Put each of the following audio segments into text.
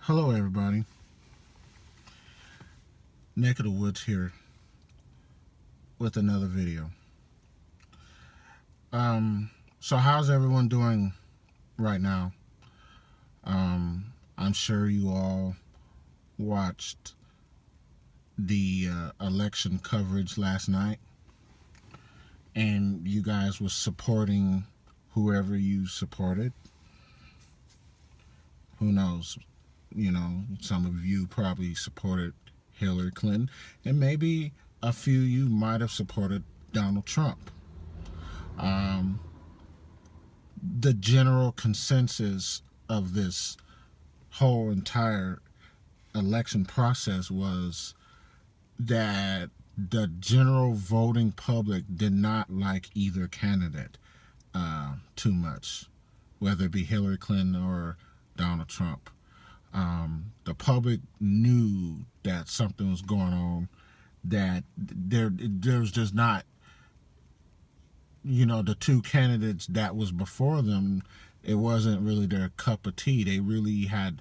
Hello, everybody. Neck of the Woods here with another video. So how's everyone doing right now? I'm sure you all watched the election coverage last night, and you guys were supporting whoever you supported. Who knows? Some of you probably supported Hillary Clinton, and maybe a few you might have supported Donald Trump. The general consensus of this whole entire election process was that the general voting public did not like either candidate too much, whether it be Hillary Clinton or Donald Trump. The public knew that something was going on, that there was just not, the two candidates that was before them, it wasn't really their cup of tea. They really had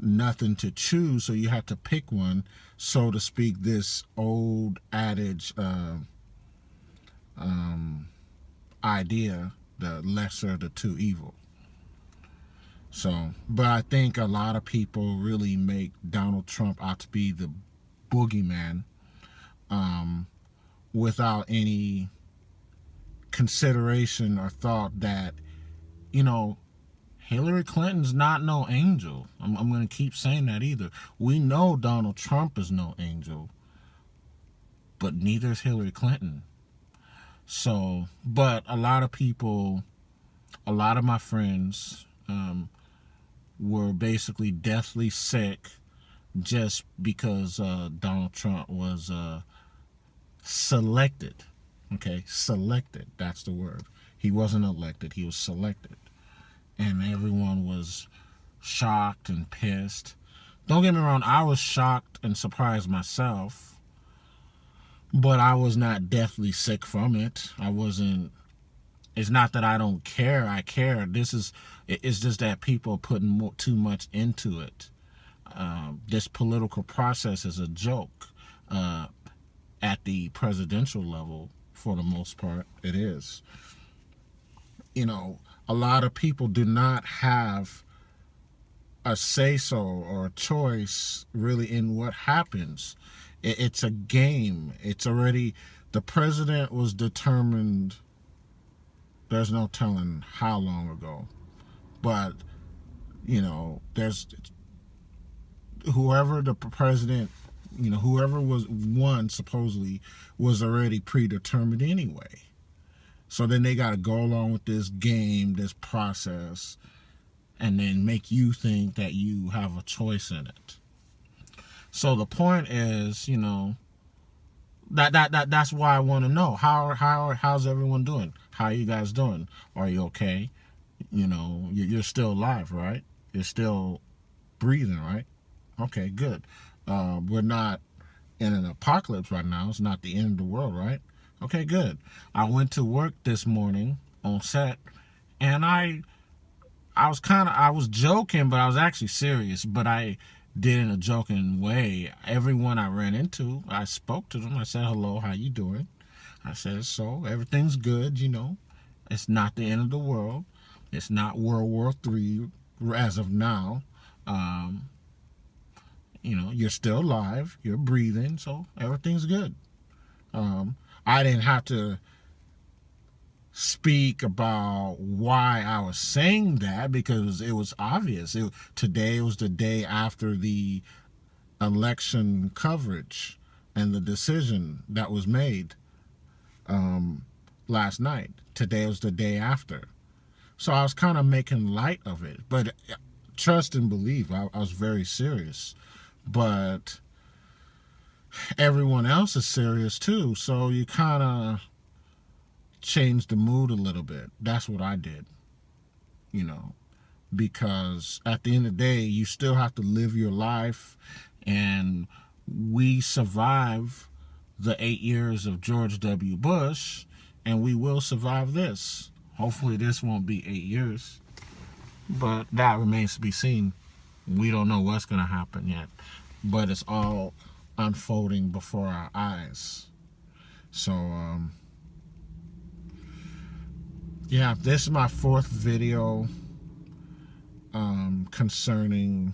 nothing to choose, so you had to pick one, so to speak. This old adage idea, the lesser of the two evil. So, but I think a lot of people really make Donald Trump out to be the boogeyman, without any consideration or thought that, Hillary Clinton's not no angel. I'm going to keep saying that either. We know Donald Trump is no angel, but neither is Hillary Clinton. So, but a lot of people, a lot of my friends were basically deathly sick just because Donald Trump was selected. Okay, selected. That's the word. He wasn't elected. He was selected. And everyone was shocked and pissed. Don't get me wrong, I was shocked and surprised myself, but I was not deathly sick from it. I wasn't. It's not that I don't care. I care. It's just that people are putting too much into it. This political process is a joke at the presidential level. For the most part, it is. A lot of people do not have a say-so or a choice really in what happens. It's a game. It's already, the president was determined, there's no telling how long ago. But, there's whoever the president, whoever was won supposedly was already predetermined anyway. So then they got to go along with this game, this process, and then make you think that you have a choice in it. So the point is, that's why I want to know how's everyone doing? How are you guys doing? Are you okay? You're still alive, right? You're still breathing, right? Okay, good. We're not in an apocalypse right now. It's not the end of the world, right? Okay, good. I went to work this morning on set, and I was joking, but I was actually serious. But I did in a joking way. Everyone I ran into, I spoke to them. I said, hello, how you doing? I said, so everything's good, It's not the end of the world. It's not World War III as of now. You're still alive. You're breathing, so everything's good. I didn't have to speak about why I was saying that because it was obvious. Today was the day after the election coverage and the decision that was made last night. Today was the day after. So I was kind of making light of it. But trust and believe, I was very serious. But everyone else is serious too, so you kind of change the mood a little bit. That's what I did, because at the end of the day, you still have to live your life, and we survived the 8 years of George W. Bush, and we will survive this. Hopefully this won't be 8 years, but that remains to be seen. We don't know what's going to happen yet, but it's all unfolding before our eyes. So, yeah, this is my fourth video concerning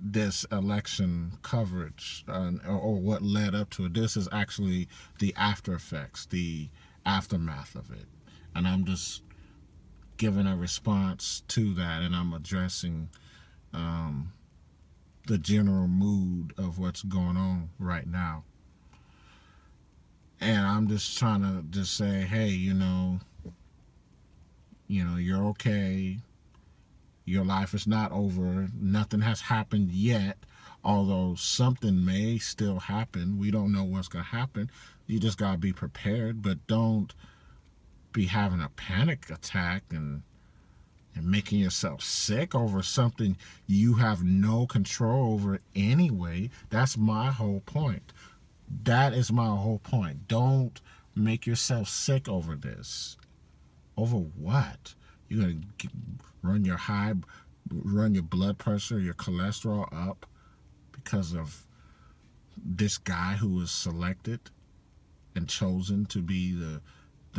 this election coverage, or what led up to it. This is actually the after effects, the aftermath of it. And I'm just giving a response to that, and I'm addressing the general mood of what's going on right now. And I'm just trying to just say, hey, you're okay. Your life is not over. Nothing has happened yet, although something may still happen. We don't know what's going to happen. You just got to be prepared, but don't be having a panic attack and making yourself sick over something you have no control over anyway. That's my whole point. That is my whole point. Don't make yourself sick over this. Over what? You're going to run your blood pressure, your cholesterol up because of this guy who was selected and chosen to be the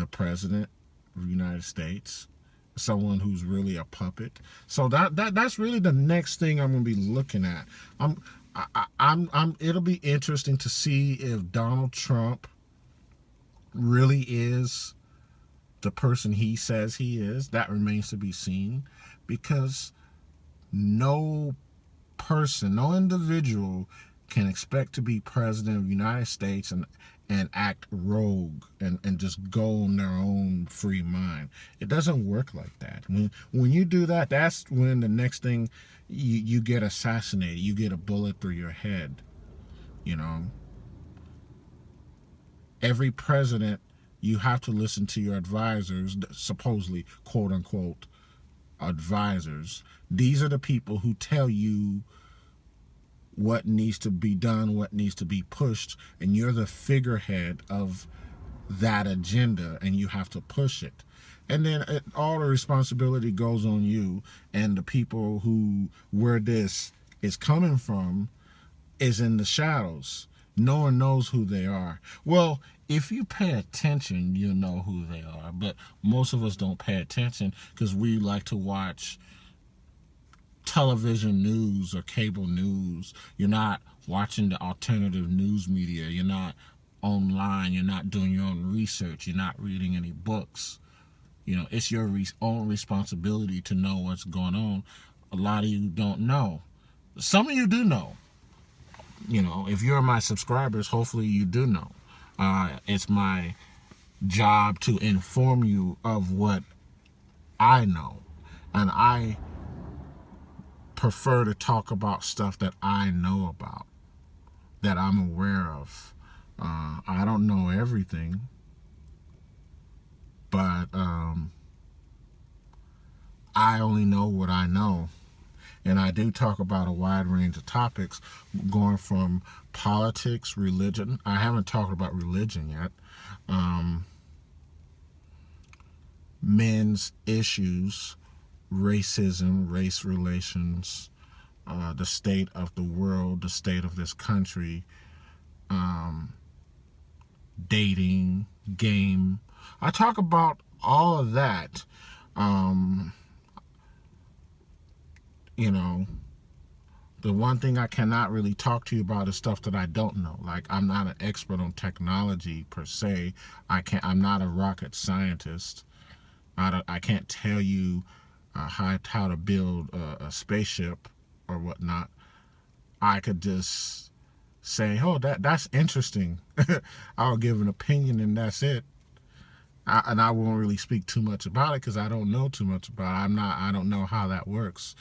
president of the United States, someone who's really a puppet. So that's really the next thing I'm going to be looking at. It'll be interesting to see if Donald Trump really is the person he says he is. That remains to be seen, because no person, no individual can expect to be president of the United States and act rogue and just go on their own free mind. It doesn't work like that. When you do that, that's when the next thing you get assassinated. You get a bullet through your head. Every president, you have to listen to your advisors, supposedly, quote unquote, advisors. These are the people who tell you what needs to be done, what needs to be pushed, and you're the figurehead of that agenda, and you have to push it. And then all the responsibility goes on you, and the people where this is coming from is in the shadows. No one knows who they are. Well, if you pay attention, you know who they are, but most of us don't pay attention because we like to watch television news or cable news. You're not watching the alternative news media. You're not online. You're not doing your own research. You're not reading any books. It's your own responsibility to know what's going on. A lot of you don't know. Some of you do know. If you're my subscribers, hopefully you do know. It's my job to inform you of what I know. And I prefer to talk about stuff that I know about, that I'm aware of. I don't know everything, but I only know what I know. And I do talk about a wide range of topics, going from politics, religion. I haven't talked about religion yet. Men's issues, racism, race relations, the state of the world, the state of this country, dating, game. I talk about all of that. The one thing I cannot really talk to you about is stuff that I don't know. Like, I'm not an expert on technology per se. I'm not a rocket scientist. I can't tell you how to build a spaceship or whatnot. I could just say, oh, that's interesting. I'll give an opinion and that's it. And I won't really speak too much about it because I don't know too much about it. I don't know how that works.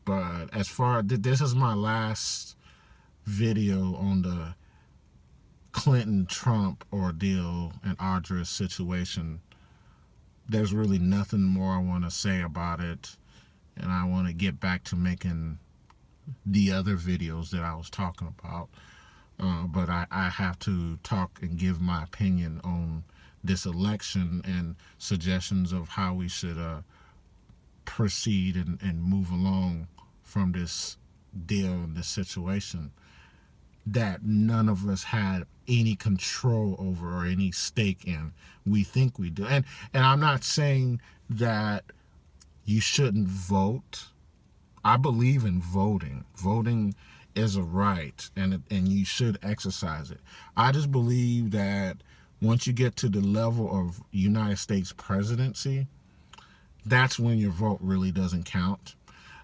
But as far, this is my last video on the Clinton-Trump ordeal and arduous situation. There's really nothing more I want to say about it, and I want to get back to making the other videos that I was talking about. But I have to talk and give my opinion on this election and suggestions of how we should proceed and move along from this deal and this situation that none of us had any control over or any stake in. We think we do. And I'm not saying that you shouldn't vote. I believe in voting. Voting is a right, and you should exercise it. I just believe that once you get to the level of United States presidency, that's when your vote really doesn't count.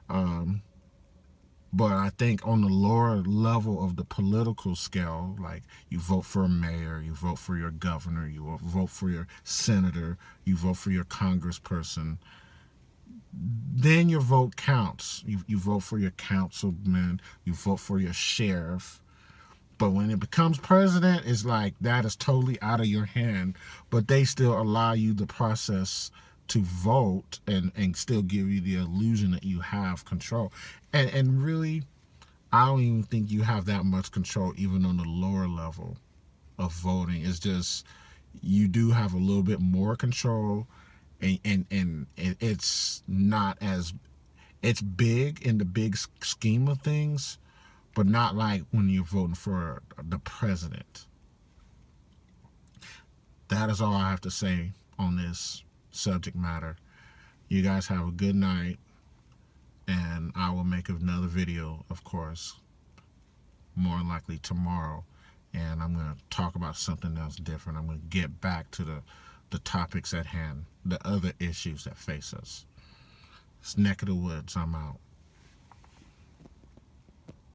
But I think on the lower level of the political scale, like you vote for a mayor, you vote for your governor, you vote for your senator, you vote for your congressperson, then your vote counts. You vote for your councilman, you vote for your sheriff. But when it becomes president, it's like that is totally out of your hand. But they still allow you the process to vote and still give you the illusion that you have control. And really, I don't even think you have that much control even on the lower level of voting. It's just you do have a little bit more control, and it's not as, it's big in the big scheme of things, but not like when you're voting for the president. That is all I have to say on this subject matter. You guys have a good night, and I will make another video, of course, more likely tomorrow, and I'm going to talk about something else different. I'm going to get back to the topics at hand, the other issues that face us. It's Neck of the Woods. I'm out.